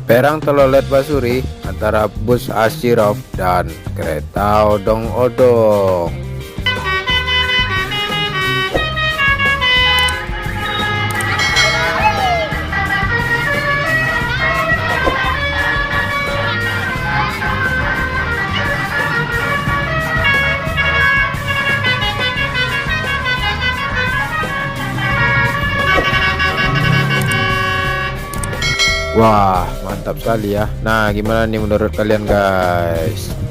Perang telolet Basuri antara bus Ashirov dan kereta odong-odong. Wah, mantap sekali ya. Nah, gimana nih menurut kalian guys?